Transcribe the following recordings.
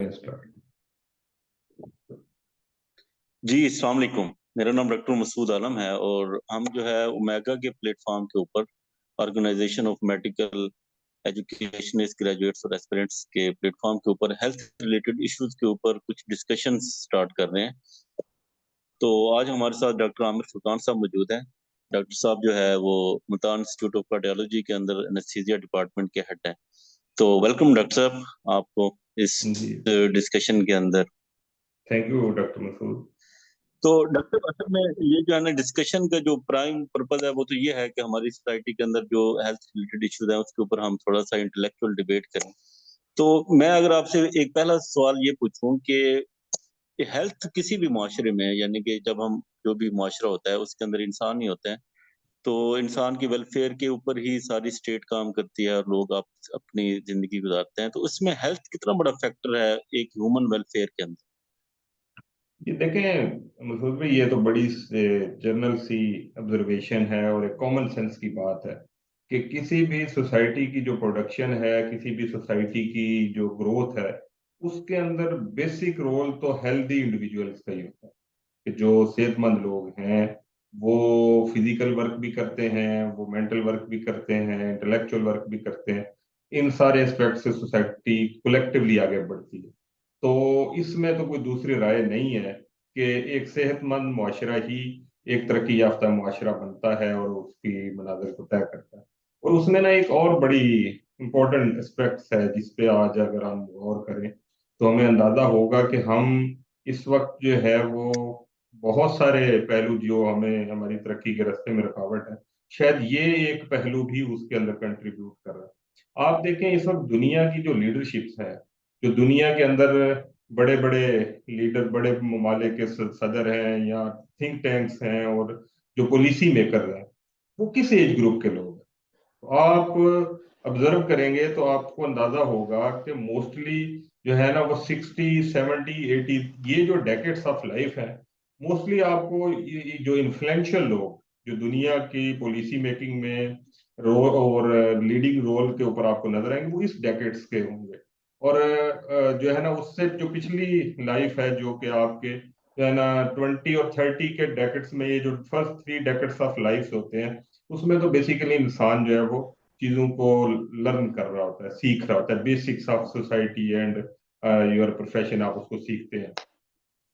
Start. जी अस्सलाम वालेकुम। मेरा नाम डॉक्टर मसूद आलम है और हम जो है ओमेगा के प्लेटफॉर्म के ऊपर organisation of medical educationist graduates और एस्पिरेंट्स के प्लेटफॉर्म के ऊपर हेल्थ रिलेटेड इश्यूज के ऊपर कुछ डिस्कशन स्टार्ट कर रहे हैं। तो आज हमारे साथ डॉक्टर आमिर सुल्तान साहब मौजूद हैं। डॉक्टर साहब जो है वो मुल्तान इंस्टीट्यूट ऑफ कार्डियोलॉजी के अंदर एनेस्थीसिया डिपार्टमेंट के हेड हैं। तो वेलकम डॉक्टर साहब आपको इस जी, डिस्कशन के अंदर। Thank you doctor Masood. तो डॉक्टर असल में ये जो है ना डिस्कशन का जो प्राइम पर्पज है वो तो ये है कि हमारी सोसाइटी के अंदर जो हेल्थ रिलेटेड इश्यूज है उसके ऊपर हम थोड़ा सा इंटेलेक्चुअल डिबेट करें। तो मैं अगर आपसे एक पहला सवाल ये पूछूं कि हेल्थ किसी भी माशरे में, यानी कि जब हम जो भी माशरा होता है उसके अंदर इंसान ही होते हैं, तो इंसान की वेलफेयर के ऊपर ही सारी स्टेट काम करती है और लोग अपनी जिंदगी गुजारते हैं, तो उसमें हेल्थ कितना बड़ा फैक्टर है एक ह्यूमन वेलफेयर के अंदर। ये देखें मसूद भाई, ये तो बड़ी जनरल सी ऑब्जर्वेशन है और एक कॉमन सेंस की बात है कि किसी भी सोसाइटी की जो प्रोडक्शन है, किसी भी सोसाइटी की जो ग्रोथ है, उसके अंदर बेसिक रोल तो हेल्दी इंडिविजुअल्स का ही होता है। कि जो सेहतमंद लोग हैं वो फिजिकल वर्क भी करते हैं, वो मेंटल वर्क भी करते हैं, इंटेलेक्चुअल वर्क भी करते हैं। इन सारे एस्पेक्ट से सोसाइटी कलेक्टिवली आगे बढ़ती है। तो इसमें तो कोई दूसरी राय नहीं है कि एक सेहतमंद मुआशरा ही एक तरक्की याफ्ता मुआशरा बनता है और उसकी मनाजिर को तय करता है। और उसमें ना एक और बड़ी इंपॉर्टेंट एस्पेक्ट्स है जिस पे आज अगर हम गौर करें तो हमें अंदाजा होगा कि हम इस वक्त जो है वो बहुत सारे पहलू जो हमें हमारी तरक्की के रास्ते में रुकावट है, शायद ये एक पहलू भी उसके अंदर कंट्रीब्यूट कर रहा है। आप देखें इस वक्त दुनिया की जो लीडरशिप्स है, जो दुनिया के अंदर बड़े बड़े लीडर, बड़े ममालिक के सदर हैं या थिंक टैंक्स हैं और जो पॉलिसी मेकर हैं, वो किस एज ग्रुप के लोग हैं? तो आप ऑब्जर्व करेंगे तो आपको अंदाजा होगा कि मोस्टली जो है ना वो 60 70 80, ये जो डेकेड्स ऑफ लाइफ है, मोस्टली आपको ये जो इन्फ्लुएंशियल लोग जो दुनिया की पॉलिसी मेकिंग में रोल और लीडिंग रोल के ऊपर आपको नजर आएंगे, वो इस डेकेड्स के होंगे। और जो है ना उससे जो पिछली लाइफ है, जो कि आपके जो है ना 20 और 30 के डेकेड्स में, ये जो फर्स्ट 3 डेकेड्स ऑफ लाइफ होते हैं, उसमें तो बेसिकली इंसान जो है वो चीजों को लर्न कर रहा होता है, सीख रहा होता है, basics of society and your profession आप उसको सीखते हैं।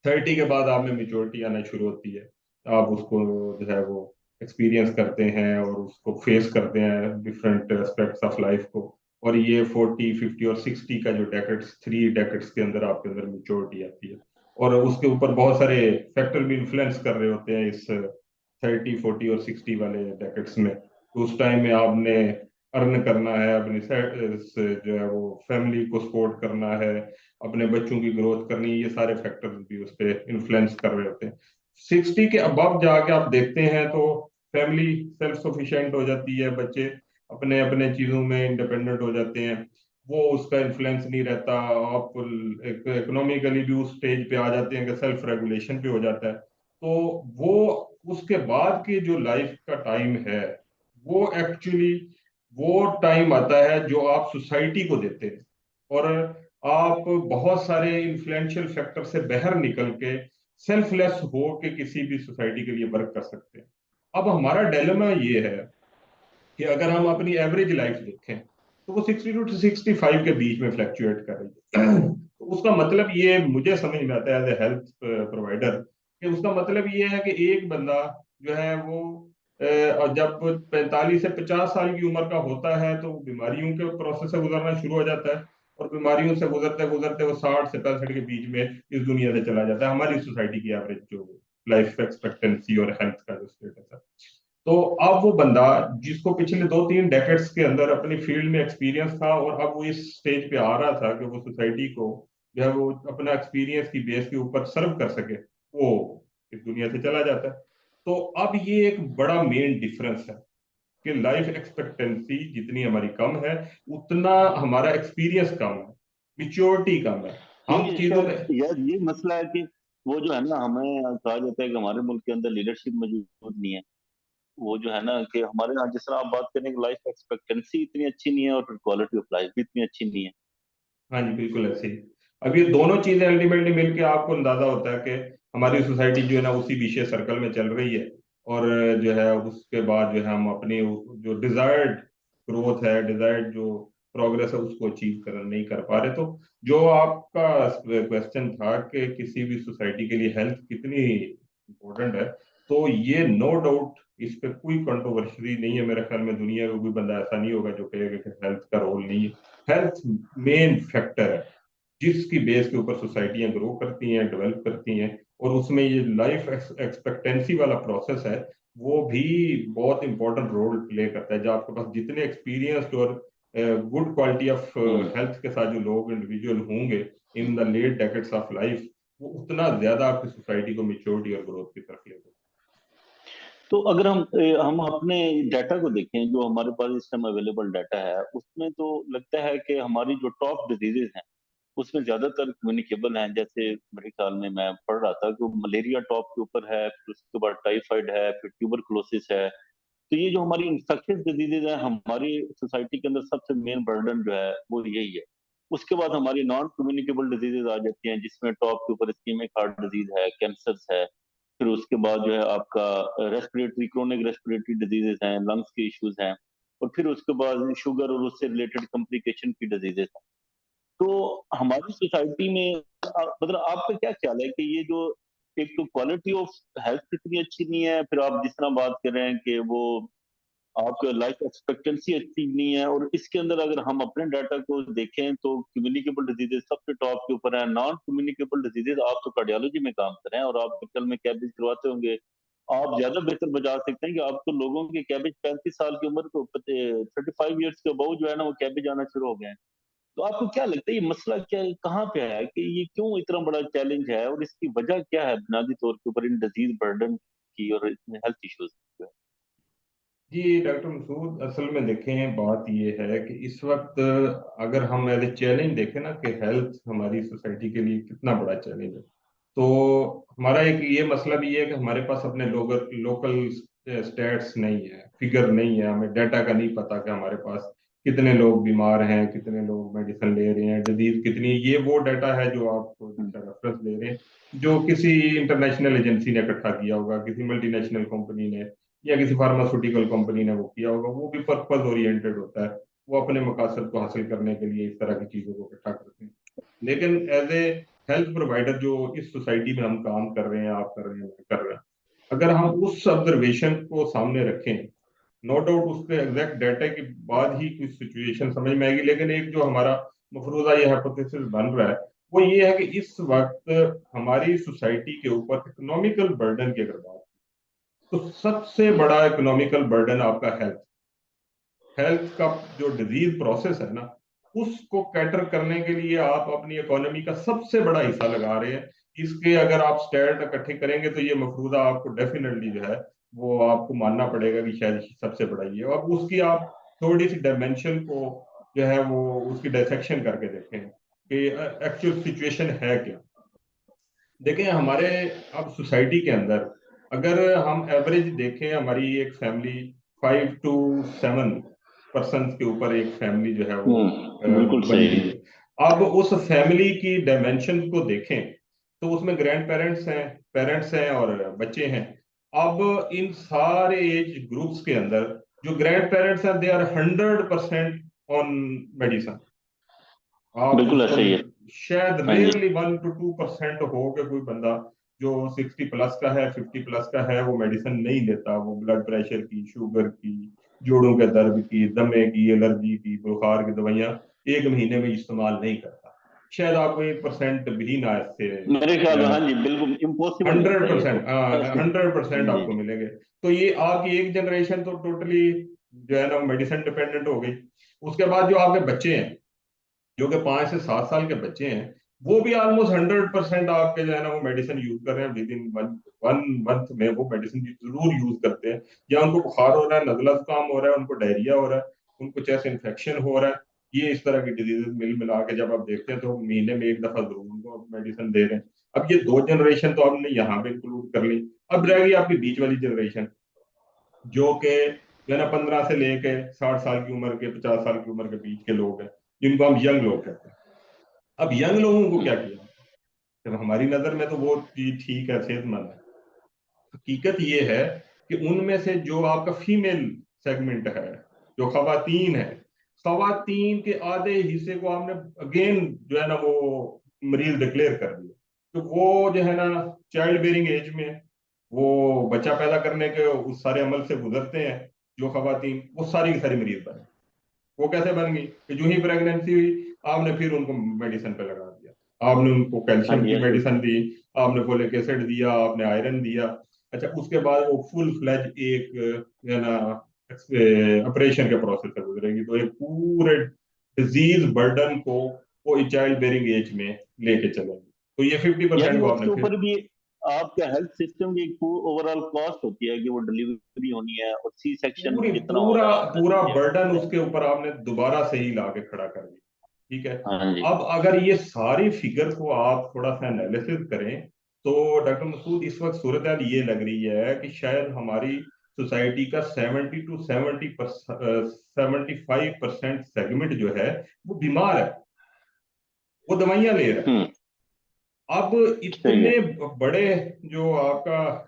30 के बाद आप में मेच्योरिटी आना शुरू होती है। आप उसको जो है वो एक्सपीरियंस करते हैं और उसको फेस करते हैं डिफरेंट एस्पेक्ट्स ऑफ लाइफ को। और ये 40 50 और 60 का जो डेकेड्स, 3 डेकेड्स के अंदर आपके अंदर मेच्योरिटी आती है। और उसके ऊपर बहुत सारे फैक्टर भी इन्फ्लुएंस कर रहे होते हैं इस 30 40 और 60 वाले डेकेड्स में। तो उस टाइम में आपने अर्न करना है, अपनी जो है वो फैमिली को सपोर्ट करना है, अपने बच्चों की ग्रोथ करनी है, ये सारे फैक्टर्स भी उस पर इन्फ्लुएंस कर रहे होते हैं। 60 के अबव जाके आप देखते हैं तो फैमिली सेल्फ सफिशिएंट हो जाती है, बच्चे अपने अपने चीजों में इंडिपेंडेंट हो जाते हैं, वो उसका इन्फ्लुएंस नहीं रहता। आप इकोनॉमिकली भी उस स्टेज पे आ जाते हैं कि सेल्फ रेगुलेशन पे हो जाता है। तो वो उसके बाद की जो लाइफ का टाइम है, वो एक्चुअली वो टाइम आता है जो आप सोसाइटी को देते हैं। और आप बहुत सारे इन्फ्लुएंशियल फैक्टर से बाहर निकल के सेल्फलेस हो के किसी भी सोसाइटी के लिए वर्क कर सकते हैं। अब हमारा डिलेमा ये है कि अगर हम अपनी एवरेज लाइफ देखें तो वो 60 to 65 के बीच में फ्लैक्चुएट कर रही है। तो उसका मतलब ये मुझे समझ में आता है एज ए हेल्थ प्रोवाइडर कि उसका मतलब ये है कि एक बंदा जो है वो जब 45 से 50 साल की उम्र का होता है तो वो बीमारियों के प्रोसेस से गुजरना शुरू हो जाता है। और बीमारियों से गुजरते गुजरते वो 60 से 65 के बीच में इस दुनिया से चला जाता है, हमारी सोसाइटी की एवरेज जो लाइफ एक्सपेक्टेंसी और हेल्थ का जो स्टेटस है। तो अब वो बंदा जिसको पिछले 2 3 डेकेड्स के अंदर अपनी फील्ड में एक्सपीरियंस था और अब वो इस स्टेज पे आ रहा था कि वो सोसाइटी को जो है वो अपना एक्सपीरियंस की बेस के ऊपर सर्व कर सके, वो इस दुनिया से चला जाता है। तो अब ये एक बड़ा मेन डिफरेंस है कि लाइफ एक्सपेक्टेंसी जितनी हमारी कम है, उतना हमारा एक्सपीरियंस कम है, मिच्योरिटी कम है। हम ये चीजों शायद यार ये मसला है कि वो जो है ना, हमें कहा जाता है कि हमारे मुल्क के अंदर लीडरशिप मौजूद नहीं है। वो जो है ना कि हमारे यहाँ जिस तरह आप बात करें कि लाइफ एक्सपेक्टेंसी इतनी अच्छी नहीं है और फिर क्वालिटी ऑफ लाइफ भी इतनी अच्छी नहीं है। हाँ जी, बिल्कुल ऐसे ही। अब ये दोनों चीजें अल्टीमेटली मिलके आपको अंदाजा होता है कि हमारी सोसाइटी जो है ना उसी विशेष सर्कल में चल रही है, और जो है उसके बाद जो है हम अपनी जो डिजायर्ड ग्रोथ है, डिजायर्ड जो प्रोग्रेस है उसको अचीव कर नहीं कर पा रहे। तो जो आपका क्वेश्चन था कि किसी भी सोसाइटी के लिए हेल्थ कितनी इम्पोर्टेंट है, तो ये नो डाउट इस पे कोई कंट्रोवर्सी नहीं है। मेरे ख्याल में दुनिया में कोई बंदा ऐसा नहीं होगा जो कहेगा कि हेल्थ का रोल नहीं है। हेल्थ मेन फैक्टर है जिसकी बेस के ऊपर सोसाइटियां ग्रो करती हैं, डेवलप करती हैं, और उसमें ये लाइफ एक्सपेक्टेंसी वाला प्रोसेस है, वो भी बहुत इंपॉर्टेंट रोल प्ले करता है। जब आपके पास जितने एक्सपीरियंस्ड और गुड क्वालिटी ऑफ हेल्थ के साथ जो लोग इंडिविजुअल होंगे in the late decades of life, वो उतना ज्यादा आपकी सोसाइटी को मेच्योरिटी और ग्रोथ की तरफ ले। तो अगर हम अपने डाटा को देखें, जो हमारे पास इस टाइम अवेलेबल डाटा है, उसमें तो लगता है कि हमारी जो टॉप डिजीजेज हैं उसमें ज्यादातर कम्युनिकेबल हैं। जैसे मेरे ख्याल में मैं पढ़ रहा था कि मलेरिया टॉप के ऊपर है, फिर उसके बाद टाइफाइड है, फिर ट्यूबरकुलोसिस है। तो ये जो हमारी इन्फेक्शियस डिजीजेज है, हमारी सोसाइटी के अंदर सबसे मेन बर्डन जो है वो यही है। उसके बाद हमारी नॉन कम्युनिकेबल डिजीजेज आ जाती हैं, जिसमें टॉप के ऊपर इस्कीमिक हार्ट डिजीज है, कैंसर है। फिर उसके बाद जो है आपका रेस्पिरेटरी, क्रोनिक रेस्पिरेटरी डिजीजेस हैं, लंग्स के इश्यूज हैं। और फिर उसके बाद शुगर और उससे रिलेटेड कॉम्प्लिकेशन की डिजीजेस हैं। तो हमारी सोसाइटी में मतलब आपका क्या ख्याल है कि ये जो एक तो क्वालिटी ऑफ हेल्थ इतनी अच्छी नहीं है, फिर आप जिस तरह बात कर रहे हैं कि वो आपका लाइफ एक्सपेक्टेंसी अच्छी नहीं है, और इसके अंदर अगर हम अपने डाटा को देखें तो कम्युनिकेबल डिजीजेज सबसे टॉप के ऊपर है। नॉन कम्युनिकेबल डिजीजेज, आप तो कार्डियोलॉजी में काम कर रहे हैं और आप कल में कैबेज करवाते होंगे, आप ज्यादा बेहतर बता सकते हैं कि आप तो लोगों के कैबेज 35 साल की उम्र को 35 ईयर्स के अबाउ जो है ना वो कैबेज आना शुरू हो गए हैं। तो आपको क्या लगता है ये मसला क्या कहाँ पे है कि ये क्यों इतना बड़ा चैलेंज है, और इसकी वजह क्या है बुनियादी तौर के ऊपर इन डिजीज बर्डन की और हेल्थ इश्यूज की? जी डॉक्टर मसूद, असल में देखें बात ये है कि इस वक्त अगर हम एज ए चैलेंज देखें ना कि हेल्थ हमारी सोसाइटी के लिए कितना बड़ा चैलेंज है, तो हमारा एक ये मसला भी है कि हमारे पास अपने लोकल स्टेट्स नहीं है, फिगर नहीं है, हमें डाटा का नहीं पता कि हमारे पास कितने लोग बीमार हैं, कितने लोग मेडिसिन ले रहे हैं, डिजीज कितनी है। ये वो डाटा है जो आपको जिसका रेफरेंस ले रहे हैं, जो किसी इंटरनेशनल एजेंसी ने इकट्ठा किया होगा, किसी मल्टीनेशनल कंपनी ने या किसी फार्मास्यूटिकल कंपनी ने वो किया होगा। वो भी पर्पज ओरिएंटेड होता है, वो अपने मकसद को हासिल करने के लिए इस तरह की चीजों को इकट्ठा करते हैं। लेकिन एज ए हेल्थ प्रोवाइडर जो इस सोसाइटी में हम काम कर रहे हैं, आप कर रहे हैं, मैं कर रहे हैं, अगर हम उस ऑब्जर्वेशन को सामने रखें, नो डाउट उस पर एग्जैक्ट डाटा के बाद ही कुछ सिचुएशन समझ में आएगी, लेकिन एक जो हमारा मफरूजा ये हाइपोथेसिस बन रहा है वो ये है कि इस वक्त हमारी सोसाइटी के ऊपर इकोनॉमिकल बर्डन की अगर बात, तो सबसे बड़ा इकोनॉमिकल बर्डन आपका हेल्थ, हेल्थ का जो डिजीज प्रोसेस है ना, उसको कैटर करने के लिए आप अपनी इकोनॉमी का सबसे बड़ा हिस्सा लगा रहे हैं। इसके अगर आप स्टेट इकट्ठे करेंगे तो ये मफरूजा आपको डेफिनेटली जो है वो आपको मानना पड़ेगा कि शायद सबसे बड़ा ये है। अब उसकी आप थोड़ी सी डायमेंशन को जो है वो उसकी डायसेक्शन करके देखें कि एक्चुअल सिचुएशन है क्या। देखें हमारे अब सोसाइटी के अंदर अगर हम एवरेज देखें, हमारी एक फैमिली 5 to 7 पर्सन के ऊपर एक फैमिली जो है वो बिल्कुल बनी सही। हुई है। अब उस फैमिली की डायमेंशन को देखें तो उसमें ग्रैंड पेरेंट्स हैं और बच्चे हैं। अब इन सारे एज ग्रुप्स के अंदर जो ग्रैंड पेरेंट्स हैं दे आर 100% ऑन मेडिसिन। आप बिल्कुल उसको ऐसा ही है। शायद हाँ जी। रेयरली 1 to 2% हो कि कोई बंदा जो 60 प्लस का है, 50 प्लस का है, वो मेडिसिन नहीं लेता। वो ब्लड प्रेशर की, शुगर की, जोड़ों के दर्द की, दमे की, एलर्जी की, बुखार की दवाइयां एक महीने में इस्तेमाल नहीं करता। शायद आपको 1% भी ना इससे मेरे ख्याल में हाँ जी, बिल्कुल इम्पॉसिबल लगता हंड्रेड है ये तो। परसेंट ऐसे। 100% जी आपको जी। मिलेंगे। तो ये आपकी एक जनरेशन तो टोटली जो है ना मेडिसिन डिपेंडेंट हो गई। उसके बाद जो आपके बच्चे हैं, जो कि 5 से 7 साल के बच्चे हैं, वो भी ऑलमोस्ट 100% आपके जो है ना वो मेडिसिन यूज कर रहे हैं। With in one one month में वो मेडिसिन जरूर यूज करते हैं। या उनको बुखार हो रहा है, नजला जुकाम हो रहा है, उनको डायरिया हो रहा है, उनको चेस्ट इन्फेक्शन हो रहा है, ये इस तरह की डिजीजेस मिल मिला के जब आप देखते हैं तो महीने में एक दफा जरूर उनको मेडिसिन दे रहे हैं। अब ये दो जनरेशन तो हमने यहाँ पे इंक्लूड कर ली। अब रह गई आपकी बीच वाली जनरेशन, जो कि जो है ना 15 से लेके 60 साल की उम्र के, 50 साल की उम्र के बीच के लोग हैं, जिनको हम यंग लोग कहते हैं। अब यंग लोगों को क्या किया, जब हमारी नजर में तो वो चीज ठीक है, सेहतमंद है। हकीकत ये है कि उनमें से जो आपका फीमेल सेगमेंट है, जो खवातीन है, खवातीन के आधे हिस्से को आपने अगेन जो है ना वो मरीज डिक्लेयर कर दिया। तो वो जो है ना चाइल्ड बेरिंग एज में, वो बच्चा पैदा करने के उस सारे अमल से गुजरते हैं, जो खवातीन वो सारी की सारी मरीज बने। वो कैसे बन गई कि जो ही प्रेगनेंसी हुई आपने फिर उनको मेडिसिन पे लगा दिया, आपने उनको हाँ कैल्शियम जी, की हाँ जी। मेडिसिन दी, आपने फोलिक एसिड दिया, आपने आयरन दिया। अच्छा, उसके बाद वो फुल फ्लेज एक है ना ऑपरेशन के प्रोसेस से गुजरेगी, तो एक पूरे डिजीज बर्डन को वो चाइल्ड बेरिंग एज में लेके चलेंगे। तो ये फिफ्टी यानी परसेंट को आपने उसके फिर ऊपर भी आपका हेल्थ सिस्टम की ओवरऑल कॉस्ट होती है कि वो डिलीवरी होनी है और सी सेक्शन पूरी जितना हो पूरा रहा है उतना पूरा चाहिए बर्डन होता है। उसके ऊपर आपने दोबारा से ही लाके खड़ा कर दिया। ठीक है। हाँ जी। अब अगर ये सारी फिगर को आप थोड़ा सा एनालिसिस करें, तो डॉक्टर मसूद इस वक्त सूरत हाल ये लग रही है कि शायद हमारी सोसाइटी का 75% सेगमेंट जो है वो बीमार है, वो दवाइयां ले रहा है। हम्म। अब सही है। इतने बड़े जो आपका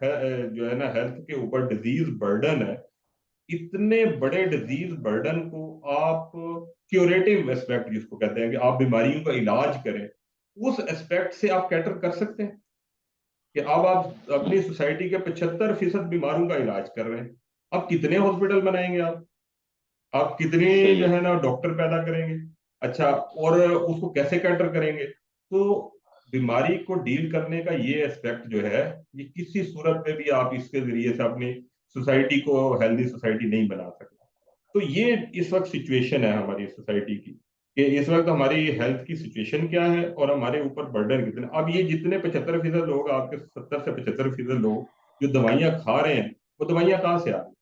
जो है ना हेल्थ के ऊपर डिजीज बर्डन है, इतने बड़े डिजीज बर्डन को आप क्यूरेटिव एस्पेक्ट जिसको कहते हैं कि आप बीमारियों का इलाज करें, उस एस्पेक्ट से आप कैटर कर सकते हैं कि अब आप अपनी सोसाइटी के 75% बीमारों का इलाज कर रहे हैं। अब कितने हॉस्पिटल बनाएंगे आप कितने सही जो है। है ना डॉक्टर पैदा करेंगे। अच्छा, और उसको कैसे कैटर करेंगे। तो बीमारी को डील करने का ये एस्पेक्ट जो है, ये किसी सूरत में भी आप इसके जरिए से अपनी सोसाइटी को हेल्दी सोसाइटी नहीं बना सकते। तो ये इस वक्त सिचुएशन है हमारी सोसाइटी की, कि इस वक्त हमारी हेल्थ की सिचुएशन क्या है और हमारे ऊपर बर्डन कितने। अब ये जितने 75% लोग, आपके 70 से 75% लोग जो दवाइयां खा रहे हैं, वो दवाइयां कहाँ से आ रही हैं?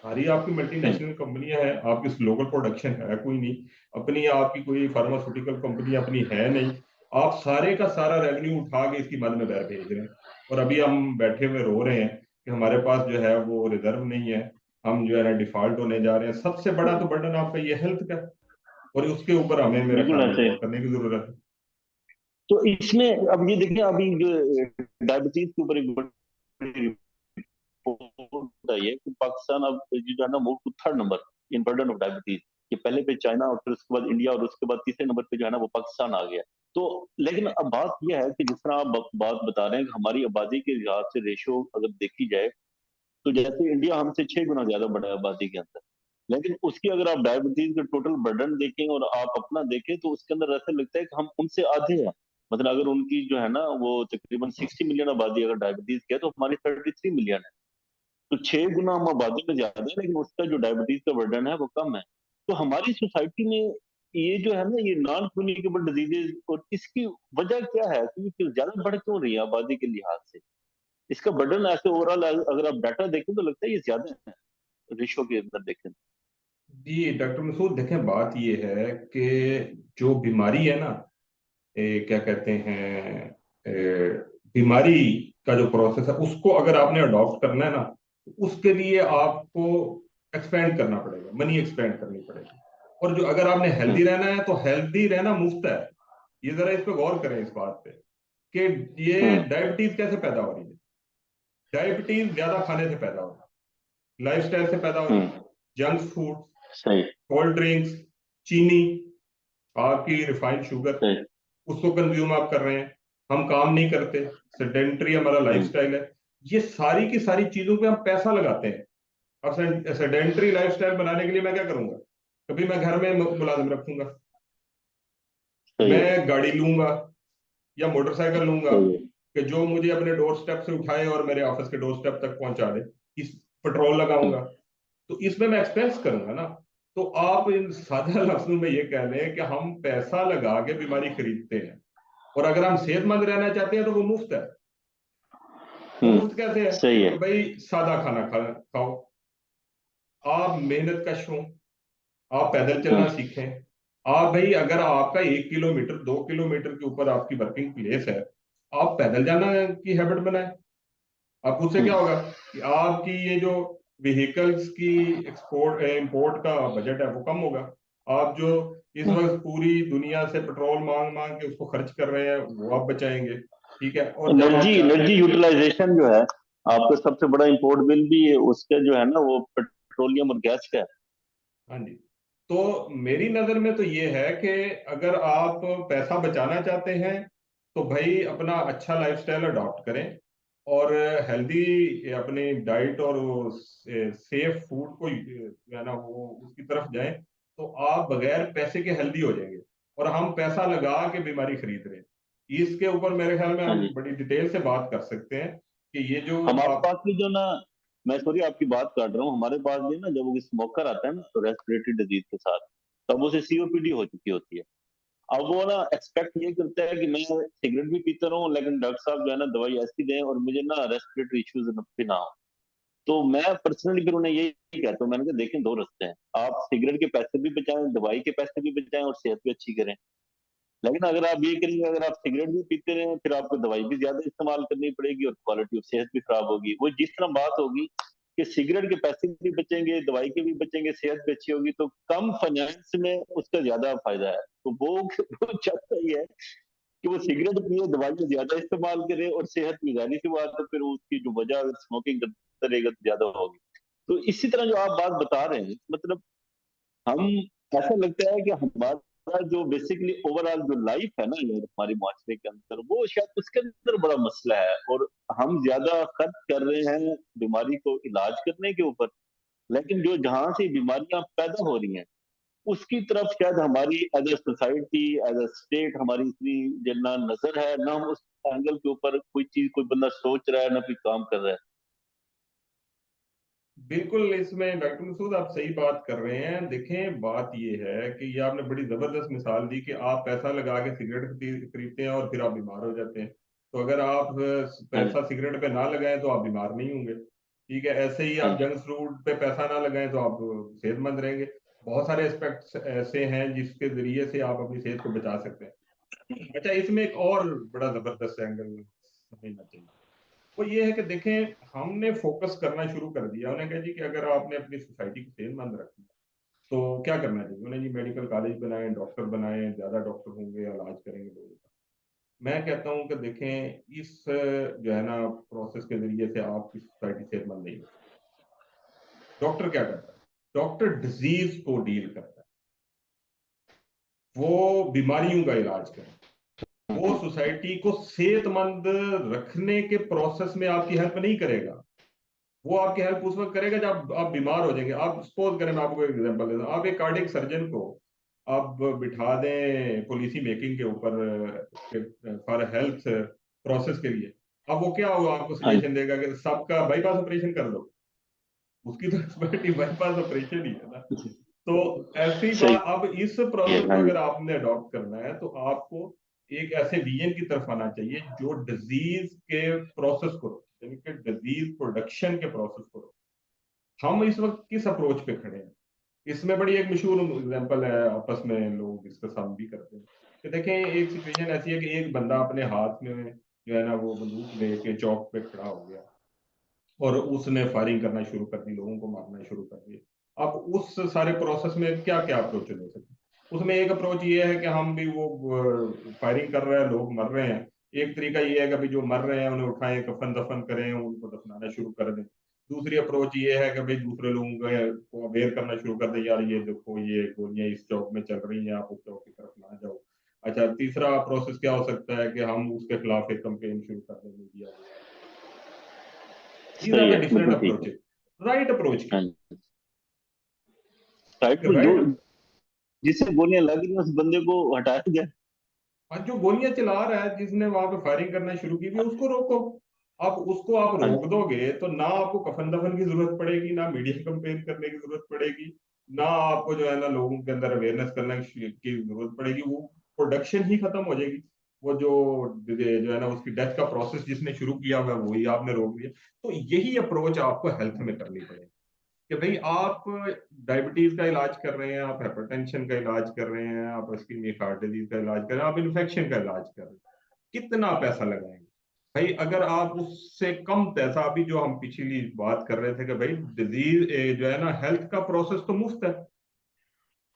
सारी आपकी हम्म। मल्टीनेशनल कंपनियां हैं, आपकी लोकल प्रोडक्शन है कोई नहीं, अपनी आपकी कोई फार्मास्यूटिकल कंपनी अपनी है नहीं। आप सारे का सारा रेवेन्यू उठा के इसकी मद में बैर भेज रहे हैं, और अभी हम बैठे हुए रो रहे हैं कि हमारे पास जो है वो रिजर्व नहीं है, हम जो है ना डिफॉल्ट होने जा रहे हैं। सबसे बड़ा तो बर्डन आपका ये हेल्थ का है, और उसके ऊपर हमें मेरे बिल्कुल ख्याल में ऐसे। गौर करने की जरूरत है। तो इसमें अब ये देखिए, अभी जो डायबिटीज के ऊपर एक बड़ी रिपोर्ट आई है कि पाकिस्तान अब जो है ना move to third number in burden of diabetes. कि पहले पे चाइना और फिर उसके बाद इंडिया और उसके बाद तीसरे नंबर पे जो है ना वो पाकिस्तान आ गया। तो लेकिन अब बात यह है कि जिस तरह आप बात बता रहे हैं कि हमारी आबादी के लिहाज से रेशो अगर देखी जाए, तो जैसे इंडिया हमसे 6 गुना ज्यादा बड़ा है आबादी के अंदर, लेकिन उसकी अगर आप डायबिटीज के टोटल बर्डन देखें और आप अपना देखें तो उसके अंदर ऐसा लगता है कि हम उनसे आधे हैं। मतलब अगर उनकी जो है ना वो तकरीबन 60 मिलियन आबादी अगर डायबिटीज की है तो हमारी 33 मिलियन है। तो 6 गुना हम आबादी में ज्यादा है लेकिन उसका जो डायबिटीज का बर्डन है वो कम है। तो हमारी सोसाइटी में ये जो है ना ये नॉन कम्युनिकेबल डिजीजेज, और इसकी वजह क्या है कि ये ज्यादा बढ़ क्यों रही है आबादी के लिहाज से। इसका बर्डन ऐसे ओवरऑल अगर आप डाटा देखें तो लगता है ये ज्यादा है रेशो के अंदर देखें। जी डॉक्टर मसूद, देखें बात ये है कि जो बीमारी है ना, क्या कहते हैं, बीमारी का जो प्रोसेस है उसको अगर आपने अडॉप्ट करना है ना, तो उसके लिए आपको एक्सपेंड करना पड़ेगा, मनी एक्सपेंड करनी पड़ेगी। और जो अगर आपने हम्म। हेल्दी रहना है तो हेल्दी रहना मुफ्त है। ये जरा इस पे गौर करें इस बात पे कि ये हम्म। डायबिटीज कैसे पैदा हो रही है। डायबिटीज ज्यादा खाने से पैदा हो रही है, लाइफस्टाइल से पैदा हो रही है। हम्म। जंक फूड, सही। कोल्ड ड्रिंक्स, चीनी, आपकी रिफाइंड शुगर, सही। उसको कंज्यूम आप कर रहे हैं। हम काम नहीं करते, सेडेंट्री हमारा हम्म। लाइफस्टाइल है। ये सारी की सारी चीजों पे हम पैसा लगाते हैं। अब सेडेंट्री लाइफस्टाइल बनाने के लिए मैं क्या करूंगा, कभी मैं घर में मुलाजिम रखूंगा, सही है। मैं गाड़ी लूंगा या मोटरसाइकिल लूंगा सही है। कि जो मुझे अपने डोर स्टेप से उठाए और मेरे ऑफिस के डोर स्टेप तक पहुंचा दे। इस पेट्रोल हम्म। लगाऊंगा, तो इसमें मैं एक्सपेंस करूंगा ना। तो आप इन सादा लफ्जों में ये कह लें कि हम पैसा लगा के बीमारी खरीदते हैं, और अगर हम सेहतमंद रहना चाहते हैं तो वो मुफ्त है। वो मुफ्त कैसे है सही है। कि भाई सादा खाना खाओ, आप मेहनत कश हो, आप पैदल चलना हम्म। सीखें। आप भाई अगर आपका 1 किलोमीटर 2 किलोमीटर के ऊपर आपकी वर्किंग प्लेस है, आप पैदल जाना की हैबिट बनाएं। अब उससे क्या हम्म। होगा कि आपकी ये जो व्हीकल्स की एक्सपोर्ट इंपोर्ट का बजट है वो कम होगा। आप जो इस वक्त पूरी दुनिया से पेट्रोल मांग मांग के उसको खर्च कर रहे हैं, वो आप बचाएंगे, ठीक है। और जब आप एनर्जी चाहते एनर्जी हैं, यूटिलाइजेशन जो है, आपका सबसे बड़ा इंपोर्ट बिल भी उसका जो है ना, वो पेट्रोलियम और गैस का है। हाँ जी, तो मेरी नजर में तो ये है कि अगर आप पैसा बचाना चाहते हैं तो भाई अपना अच्छा लाइफस्टाइल अडॉप्ट करें, और हेल्दी अपनी डाइट और सेफ फूड को जो है ना वो उसकी तरफ जाएं, तो आप बगैर पैसे के हेल्दी हो जाएंगे। और हम पैसा लगा के बीमारी खरीद रहे हैं, इसके ऊपर मेरे ख्याल में हाँ हम जी। बड़ी डिटेल से बात कर सकते हैं कि ये जो हमारे आप। पास भी जो ना, मैं सॉरी आपकी बात काट रहा हूँ, हमारे पास भी ना जब वो स्मोकर आता है ना तो रेस्पिरेटरी डिजीज के साथ, तब उसे सीओपीडी हो चुकी होती है। अब वो ना एक्सपेक्ट ये करता है कि मैं सिगरेट भी पीता रहूं, लेकिन डॉक्टर साहब जो है ना दवाई ऐसी दें और मुझे ना रेस्पिरेटरी इश्यूज भी ना हो। तो मैं पर्सनली फिर उन्हें यही कहता हूँ, मैंने कहा देखें, दो रास्ते हैं, आप सिगरेट के पैसे भी बचाएं, दवाई के पैसे भी बचाएं और सेहत भी अच्छी करें। लेकिन अगर आप ये करेंगे, अगर आप सिगरेट भी पीते रहे, फिर आपको दवाई भी ज्यादा इस्तेमाल करनी पड़ेगी और क्वालिटी ऑफ सेहत भी खराब होगी। वो जिस तरह बात होगी कि सिगरेट के पैसे भी बचेंगे, दवाई के भी बचेंगे, सेहत भी अच्छी होगी, तो कम फाइनेंस में उसका ज्यादा फायदा है। तो वो चाहता ही है कि वो सिगरेट पिए, दवाइयां ज्यादा इस्तेमाल करे और सेहत में, जानी सी बात है फिर उसकी जो वजह स्मोकिंग करता रहेगा तो ज्यादा होगी। तो इसी तरह जो आप बात बता रहे हैं, मतलब हम, ऐसा लगता है कि हमारा जो बेसिकली ओवरऑल जो लाइफ है ना यार हमारे माशरे के अंदर, वो शायद उसके अंदर बड़ा मसला है, और हम ज्यादा खर्च कर रहे हैं बीमारी को इलाज करने के ऊपर, लेकिन जो जहां से बीमारियां पैदा हो रही हैं उसकी तरफ शायद हमारी as a society, as a state, हमारी इतनी जो ना नजर है ना, हम उस एंगल के ऊपर कोई चीज, कोई बंदा सोच रहा है ना कोई काम कर रहा है। बिल्कुल, इसमें डॉक्टर मसूद आप सही बात कर रहे हैं। देखें, बात ये है कि ये आपने बड़ी जबरदस्त मिसाल दी कि आप पैसा लगा के सिगरेट खरीदते हैं और फिर आप बीमार हो जाते हैं। तो अगर आप हाँ जी। पैसा सिगरेट पे ना लगाएं तो आप बीमार नहीं होंगे, ठीक है। ऐसे ही हाँ आप जी। जंक फूड पे पैसा ना लगाएं तो आप सेहतमंद रहेंगे। बहुत सारे एस्पेक्ट्स ऐसे हैं जिसके जरिए से आप अपनी सेहत को बचा सकते हैं। अच्छा, इसमें एक और बड़ा जबरदस्त एंगल समझना चाहिए, वो ये है कि देखें, हमने फोकस करना शुरू कर दिया। उन्हें कहा जी कि अगर आपने अपनी सोसाइटी को सेहतमंद रखना है तो क्या करना चाहिए। उन्हें जी मेडिकल कॉलेज बनाएं, डॉक्टर बनाएं, ज्यादा डॉक्टर होंगे, इलाज करेंगे लोगों का। मैं कहता हूं कि देखें, इस जो है ना प्रोसेस के जरिए से आपकी सोसाइटी सेहतमंद नहीं होती। डॉक्टर क्या करता है? डॉक्टर डिजीज को डील करता है, वो बीमारियों का इलाज करता है। वो सोसाइटी को सेहतमंद रखने के प्रोसेस में आपकी हेल्प नहीं करेगा। वो आपकी हेल्प उस वक्त करेगा जब आप बीमार हो जाएंगे। आप सपोज करें, मैं आपको एक एग्जांपल देता हूँ, आप एक कार्डियक सर्जन को आप बिठा दें पॉलिसी मेकिंग के ऊपर फॉर हेल्थ प्रोसेस के लिए। अब वो क्या होगा, आपको हाँ जी। सजेशन देगा कि सबका बाईपास ऑपरेशन कर दो। उसकी तो एक्सपर्टी बाईपास ऑपरेशन ही है ना। तो ऐसी सही बात, अब इस है। प्रोसेस को हाँ जी। अगर आपने अडॉप्ट करना है तो आपको एक ऐसे विजन की तरफ आना चाहिए जो डिजीज के प्रोसेस को रोके, यानी कि डिजीज प्रोडक्शन के प्रोसेस को रोके। हम इस वक्त किस अप्रोच पे खड़े हैं, इसमें बड़ी एक मशहूर एग्जांपल है, आपस में लोग डिस्कस हम भी करते हैं कि देखें, एक सिचुएशन ऐसी है कि एक बंदा अपने हाथ में जो है ना वो बंदूक लेके चौक पे खड़ा हो गया और उसने फायरिंग करना शुरू कर दी, लोगों को मारना शुरू कर दिया। अब उस सारे प्रोसेस में क्या क्या अप्रोच ले सकते हैं? उसमें एक अप्रोच ये है कि हम भी वो फायरिंग कर रहे हैं, लोग मर रहे हैं। एक तरीका ये है कि भाई जो मर रहे हैं उन्हें उठाएं, कफन दफन करें, उनको दफनाना शुरू कर दें। दूसरी अप्रोच ये है कि भाई दूसरे लोगों को अवेयर करना शुरू कर दें, यार ये देखो ये गोलियां इस चौक में चल रही हैं, आप उस चौक की तरफ ना जाओ। अच्छा, तीसरा प्रोसेस क्या हो सकता है कि हम उसके खिलाफ एक कंपेन शुरू कर दें मीडिया के जरिए। दीज सही आर है, द डिफरेंट बिल्कुल ठीक है। अप्रोचेस। राइट अप्रोच क्या हाँ है? जी। साइड कि पर जो, राइट, जिससे गोलियां लग रही हैं उस बंदे को हटाया जाए। आज जो गोलियां चला रहा है, जिसने वहां पे फायरिंग करना शुरू की थी, उसको रोको। आप उसको आप हाँ रोक जी। दोगे तो ना आपको कफन दफन की जरूरत पड़ेगी, ना मीडिया कंपेन करने की जरूरत पड़ेगी, ना आपको जो है ना लोगों के अंदर अवेयरनेस करने की जरूरत पड़ेगी। वो प्रोडक्शन ही खत्म हो जाएगी। वो जो है ना उसकी डेथ का प्रोसेस जिसने शुरू किया हुआ है वही आपने रोक दिया। तो यही अप्रोच आपको हेल्थ में करनी पड़ेगी कि भाई आप डायबिटीज का इलाज कर रहे हैं, आप हाइपरटेंशन का इलाज कर रहे हैं, आप इस्कीमिक हार्ट डिजीज का इलाज कर रहे हैं, आप इन्फेक्शन का इलाज कर रहे हैं, कितना पैसा लगाएंगे? भाई अगर आप उससे कम पैसा, अभी जो हम पिछली बात कर रहे थे कि भाई डिजीज जो है ना हेल्थ का प्रोसेस तो मुफ्त है।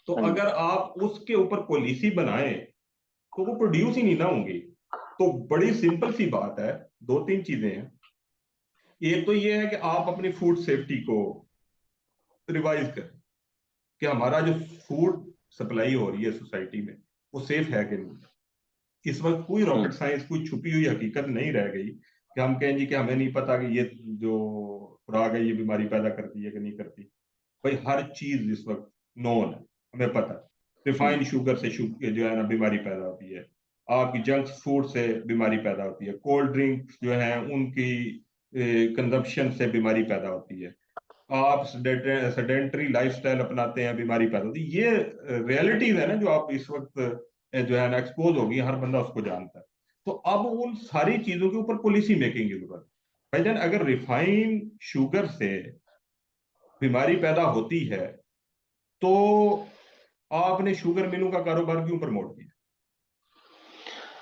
तो हाँ जी। अगर आप उसके ऊपर पॉलिसी बनाए तो वो प्रोड्यूस ही नहीं ना होंगी। तो बड़ी सिंपल सी बात है, दो तीन चीजें हैं। एक तो ये है कि आप अपनी फूड सेफ्टी को रिवाइज करें कि हमारा जो फूड सप्लाई हो रही है सोसाइटी में वो सेफ है कि नहीं। इस वक्त कोई रॉकेट साइंस, कोई छुपी हुई हकीकत नहीं रह गई कि हम कहें जी कि हमें नहीं पता कि ये जो खुराक है ये बीमारी पैदा करती है कि नहीं करती। भाई हर चीज इस वक्त नोन है, हमें पता है। रिफाइंड शुगर से जो है ना बीमारी पैदा होती है, आपकी जंक फूड से बीमारी पैदा होती है, कोल्ड ड्रिंक्स जो है उनकी कंजप्शन से बीमारी पैदा होती है, आप सेडेंटरी लाइफस्टाइल अपनाते हैं बीमारी पैदा होती है। ये रियलिटीज है ना जो आप इस वक्त जो है ना एक्सपोज होगी, हर बंदा उसको जानता है। तो अब उन सारी चीजों के ऊपर पॉलिसी मेकिंग की जरूरत है भाईजान। अगर रिफाइन शुगर से बीमारी पैदा होती है तो आपने शुगर मिलों का कारोबार क्यों प्रमोट किया?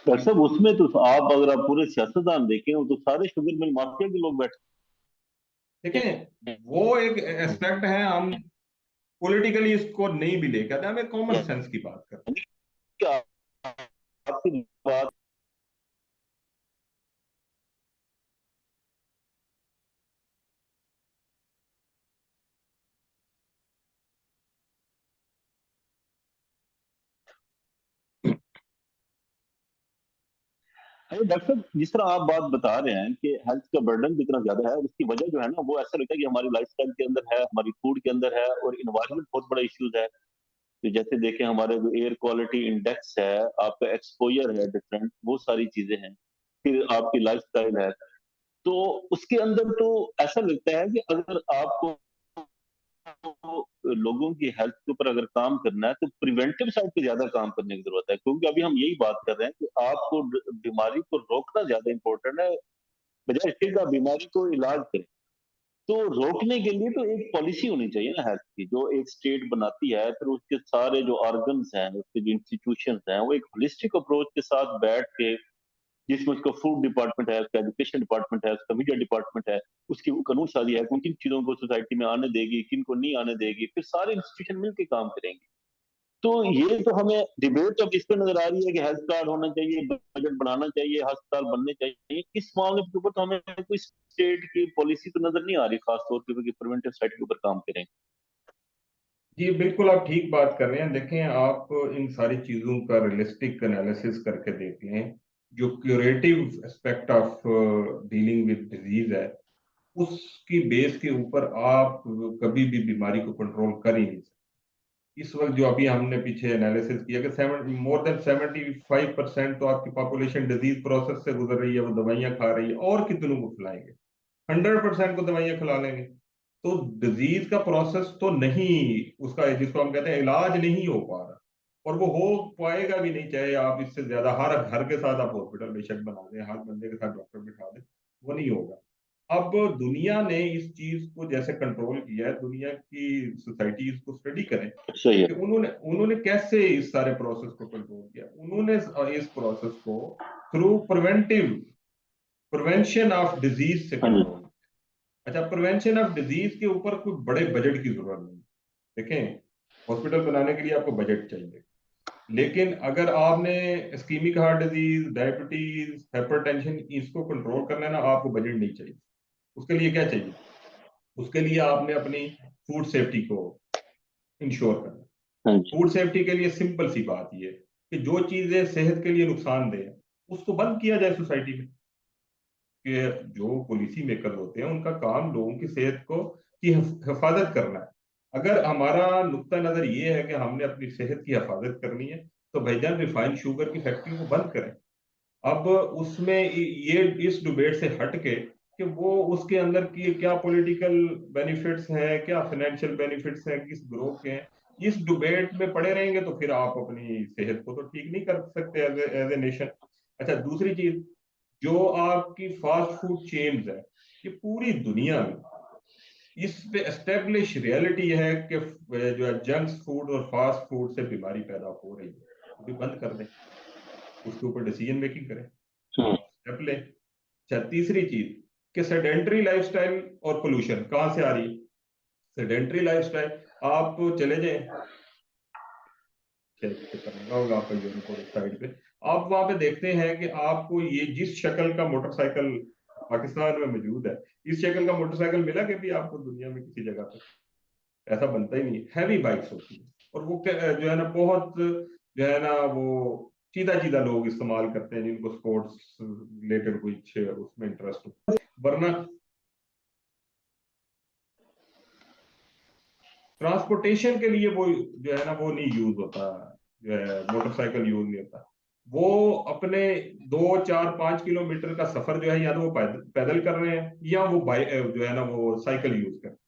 डॉक्टर साहब, उसमें तो आप, अगर आप पूरे सियासतदान देखें तो सारे शुगर मिल माफिया के लोग बैठे देखें वो एक एस्पेक्ट है, हम पॉलिटिकली इसको नहीं भी लेकर, हमें कॉमन हैं। सेंस की बात करते क्या आपकी बात है डॉक्टर साहब, जिस तरह आप बात बता रहे हैं कि हेल्थ का बर्डन जितना ज्यादा है, उसकी वजह जो है ना, वो ऐसा लगता है कि हमारी लाइफस्टाइल के अंदर है, हमारी फूड के अंदर है, और इन्वायरमेंट बहुत बड़ा इश्यूज है। तो जैसे देखें, हमारे जो एयर क्वालिटी इंडेक्स है, आपका एक्सपोजर है डिफरेंट, वो सारी चीजें हैं, फिर आपकी लाइफस्टाइल है। तो उसके अंदर तो ऐसा लगता है कि अगर आपको लोगों की हेल्थ के ऊपर अगर काम करना है, तो प्रिवेंटिव साइड पे ज्यादा काम करने की जरूरत है, क्योंकि अभी हम यही बात कर रहे हैं कि आपको बीमारी को रोकना ज्यादा इंपॉर्टेंट है, बजाय इसके कि आप बीमारी को इलाज करें। तो रोकने के लिए तो एक पॉलिसी होनी चाहिए ना हेल्थ की, जो एक स्टेट बनाती है, फिर उसके सारे जो ऑर्गन्स हैं, उसके जो इंस्टीट्यूशन हैं, वो एक होलिस्टिक अप्रोच के साथ बैठ के, जिसमें उसका फूड डिपार्टमेंट है, उसका एजुकेशन डिपार्टमेंट है, उसका मीडिया डिपार्टमेंट है, उसकी वो कानून साजी है, कौन किन चीजों को सोसाइटी में आने देगी, किन को नहीं आने देगी, फिर सारे इंस्टीट्यूशन मिलकर काम करेंगे। तो ये तो हमें डिबेट अब इस पे नजर आ रही है कि हेल्थ कार्ड होना चाहिए, बजट बढ़ाना चाहिए, अस्पताल बनने चाहिए। इस मामले के ऊपर तो हमें कोई स्टेट की पॉलिसी तो नजर नहीं आ रही, खास तौर पे कि प्रिवेंटिव साइड के ऊपर काम करें। जी बिल्कुल, आप ठीक बात कर रहे हैं। देखें आप इन सारी चीजों का रियलिस्टिक एनालिसिस करके देखें, जो curative aspect of dealing with disease है उसकी बेस के ऊपर आप कभी भी बीमारी को कंट्रोल कर ही नहीं सकते। इस वक्त जो अभी हमने पीछे एनालिसिस किया कि मोर देन 75% तो आपकी पॉपुलेशन डिजीज प्रोसेस से गुजर रही है, वो दवाइयां खा रही है, और कितनों को खिलाएंगे? 100% को दवाइयां खिला लेंगे तो डिजीज का प्रोसेस तो नहीं, उसका जिसको हम कहते हैं इलाज नहीं हो पा रहा, और वो हो पाएगा भी नहीं, चाहे आप इससे ज्यादा हर घर के साथ आप हॉस्पिटल बेशक बना दें, हर बंदे के साथ डॉक्टर बिठा दें, वो नहीं होगा। अब दुनिया ने इस चीज को जैसे कंट्रोल किया है, दुनिया की सोसाइटीज को स्टडी करें सही है। कि उन्होंने उन्होंने कैसे इस सारे प्रोसेस को कंट्रोल किया। उन्होंने इस प्रोसेस को थ्रू प्रिवेंशन ऑफ डिजीज से हाँ जी। कंट्रोल। अच्छा, प्रिवेंशन ऑफ डिजीज के ऊपर कोई बड़े बजट की जरूरत नहीं। देखें, हॉस्पिटल बनाने के लिए आपको बजट चाहिए, लेकिन अगर आपने ischaemic heart disease, diabetes, hypertension इसको कंट्रोल करना है ना, आपको बजट नहीं चाहिए। उसके लिए क्या चाहिए? उसके लिए आपने अपनी फूड सेफ्टी को इंश्योर करना है। हाँ जी। फूड सेफ्टी के लिए सिंपल सी बात ये कि जो चीजें सेहत के लिए नुकसानदेह है उसको बंद किया जाए सोसाइटी में। कि जो पॉलिसी मेकर होते हैं उनका काम लोगों की सेहत को की हिफाजत करना है। अगर हमारा नुक्ता नजर ये है कि हमने अपनी सेहत की हिफाजत करनी है तो भाईजान रिफाइंड शुगर की फैक्ट्री को बंद करें। अब उसमें ये इस डिबेट से हट के कि वो उसके अंदर की क्या पॉलिटिकल बेनिफिट्स हैं, क्या फाइनेंशियल बेनिफिट्स हैं, किस ग्रुप के हैं, इस डिबेट में पड़े रहेंगे तो फिर आप अपनी सेहत को तो ठीक नहीं कर सकते एज ए नेशन। अच्छा, दूसरी चीज, जो आपकी फास्ट फूड चेन्स है, ये पूरी दुनिया में इस पे एस्टेब्लिश रियलिटी है कि जो है जंक फूड और फास्ट फूड से बीमारी पैदा हो रही है, वो भी बंद कर दें, उसके ऊपर डिसीजन मेकिंग करें, हम्म। आप स्टेप लें। अच्छा, तीसरी चीज कि सेडेंटरी लाइफस्टाइल और पोल्यूशन कहाँ से आ रही है? सेडेंटरी लाइफस्टाइल, आप चले जाएं चेक करने लगा होगा आपका यूरोप और उस साइड पे। आप वहां पे देखते हैं कि आपको ये जिस शक्ल का मोटरसाइकिल पाकिस्तान में मौजूद है, इस शक्ल का मोटरसाइकिल मिला कि भी आपको दुनिया में किसी जगह पे? ऐसा बनता ही नहीं है। हैवी बाइक्स होती है और वो जो है ना बहुत जो है ना वो सीधा सीधा लोग इस्तेमाल करते हैं जिनको स्पोर्ट्स रिलेटेड कुछ उसमें इंटरेस्ट हो, वरना ट्रांसपोर्टेशन के लिए वो जो है ना वो नहीं यूज होता, जो है मोटरसाइकिल यूज नहीं होता। वो अपने 2 4 5 किलोमीटर का सफर जो है या तो वो पैदल कर रहे हैं या वो बाइक जो है ना वो साइकिल यूज कर रहे हैं।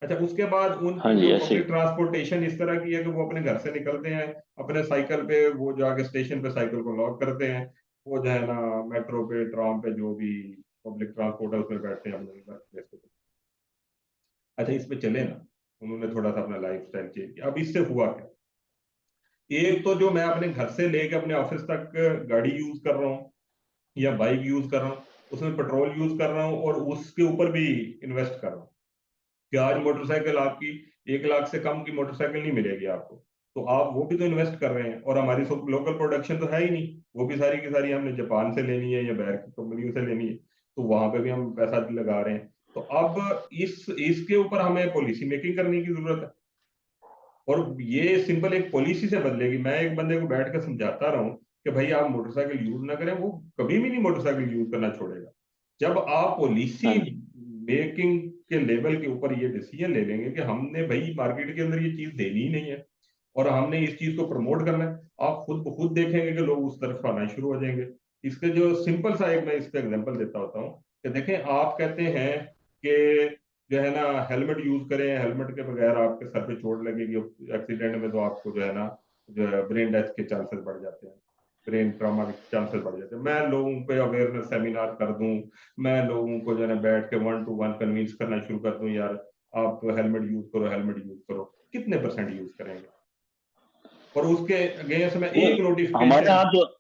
अच्छा, उसके बाद हाँ उनकी जी जो ऐसे पब्लिक ट्रांसपोर्टेशन इस तरह की है कि वो अपने घर से निकलते हैं, अपने साइकिल पे वो जाके स्टेशन पे साइकिल को लॉक करते हैं, वो जो है ना मेट्रो पे ट्राम पे जो भी पब्लिक ट्रांसपोर्ट है उसमें बैठते हैं अपने वर्क प्लेस पे। अच्छा, इस पे चले ना, उन्होंने थोड़ा सा अपना लाइफ स्टाइल चेंज किया। अब इससे हुआ क्या? एक तो जो मैं अपने घर से लेके अपने ऑफिस तक गाड़ी यूज कर रहा हूँ या बाइक यूज कर रहा हूँ, उसमें पेट्रोल यूज कर रहा हूँ और उसके ऊपर भी इन्वेस्ट कर रहा हूँ कि आज मोटरसाइकिल आपकी 1 लाख से कम की मोटरसाइकिल नहीं मिलेगी आपको, तो आप वो भी तो इन्वेस्ट कर रहे हैं। और हमारी लोकल प्रोडक्शन तो है ही नहीं, वो भी सारी की सारी हमने जापान से लेनी है या बाहर की कंपनियों से लेनी है, तो वहां पे भी हम पैसा लगा रहे हैं। तो अब इसके ऊपर हमें पॉलिसी मेकिंग करने की जरूरत है और ये सिंपल एक पॉलिसी से बदलेगी। मैं एक बंदे को बैठ के समझाता रहा हूँ कि भाई आप मोटरसाइकिल यूज ना करें, वो कभी भी नहीं मोटरसाइकिल यूज करना छोड़ेगा। जब आप पॉलिसी हाँ जी मेकिंग के लेवल के ऊपर ये डिसीजन ले लेंगे कि हमने भाई मार्केट के अंदर ये चीज देनी ही नहीं है और हमने इस चीज को प्रमोट करना है, आप खुद ब खुद देखेंगे कि लोग उस तरफ आना शुरू हो जाएंगे। इसके जो सिंपल सा एक मैं इसका एग्जांपल देता होता हूँ कि देखें, आप कहते हैं कि जो है ना हेलमेट यूज करें, हेलमेट के बगैर आपके सर पे चोट लगेगी, एक्सीडेंट में तो आपको जो है ना जो है ब्रेन डेथ के चांसेस बढ़ जाते हैं, ब्रेन ट्रॉमा के चांसेस बढ़ जाते हैं। मैं लोगों पे अवेयरनेस सेमिनार कर दूं, मैं लोगों को जो है ना बैठ के 1 to 1 कन्विंस करना शुरू कर दूं, यार आप हेलमेट यूज करो, हेलमेट यूज करो, कितने परसेंट यूज करेंगे? और उसके अगेंस्ट में वो एक हमारे नोटिफिकेशन। यहाँ तो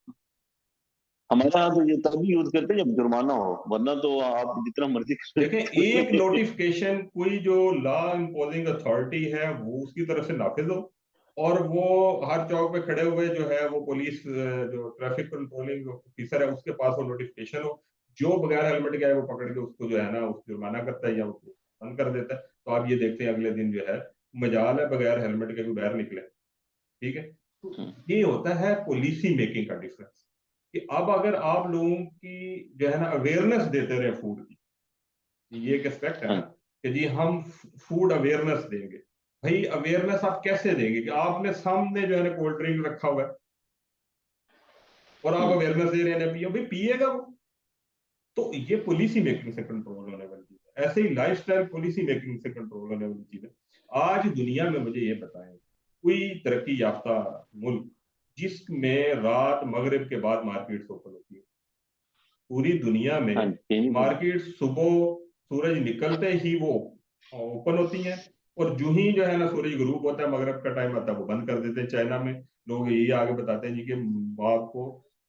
हमारे यहाँ तो ये तभी यूज करते हैं जब जुर्माना हो, वरना तो आप जितना मर्जी देखें, एक कर नोटिफिकेशन कोई जो लॉ इम्पोजिंग अथॉरिटी है वो उसकी तरफ से नाफिज हो और वो हर चौक पे खड़े हुए जो है वो पुलिस जो ट्रैफिक कंट्रोलिंग ऑफिसर है उसके पास वो नोटिफिकेशन हो, जो बगैर हेलमेट के है वो पकड़ के उसको जो है ना उस जुर्माना करता है या उसको बंद कर देता है। तो आप ये देखते हैं अगले दिन जो है मजाल है बगैर हेलमेट के भी बाहर निकले। ठीक है, तो ये होता है पॉलिसी मेकिंग का डिफरेंस कि अब अगर आप लोगों की जो है ना अवेयरनेस देते रहे फूड की, ये एक एस्पेक्ट है ना हाँ कि जी हम फूड अवेयरनेस देंगे। भाई अवेयरनेस आप कैसे देंगे कि आपने सामने जो है ना कोल्ड ड्रिंक रखा हुआ है और आप अवेयरनेस दे रहे हैं पियो, भाई पिएगा वो। तो ये पॉलिसी मेकिंग से कंट्रोल होने वाली चीज है, ऐसे ही लाइफस्टाइल पॉलिसी मेकिंग से कंट्रोल होने वाली चीज है। आज दुनिया में मुझे ये बताएं कोई तरक्की याफ्ता मुल्क जिसमें रात मगरिब के बाद मार्केट्स ओपन होती है? पूरी दुनिया हाँ में जी मार्केट सुबह सूरज निकलते ही वो ओपन होती हैं और जो ही जो है ना सूरज ग्रुप होता है, मगरब का टाइम आता है, वो बंद कर देते हैं। चाइना में लोग यही आगे बताते हैं जी कि आपको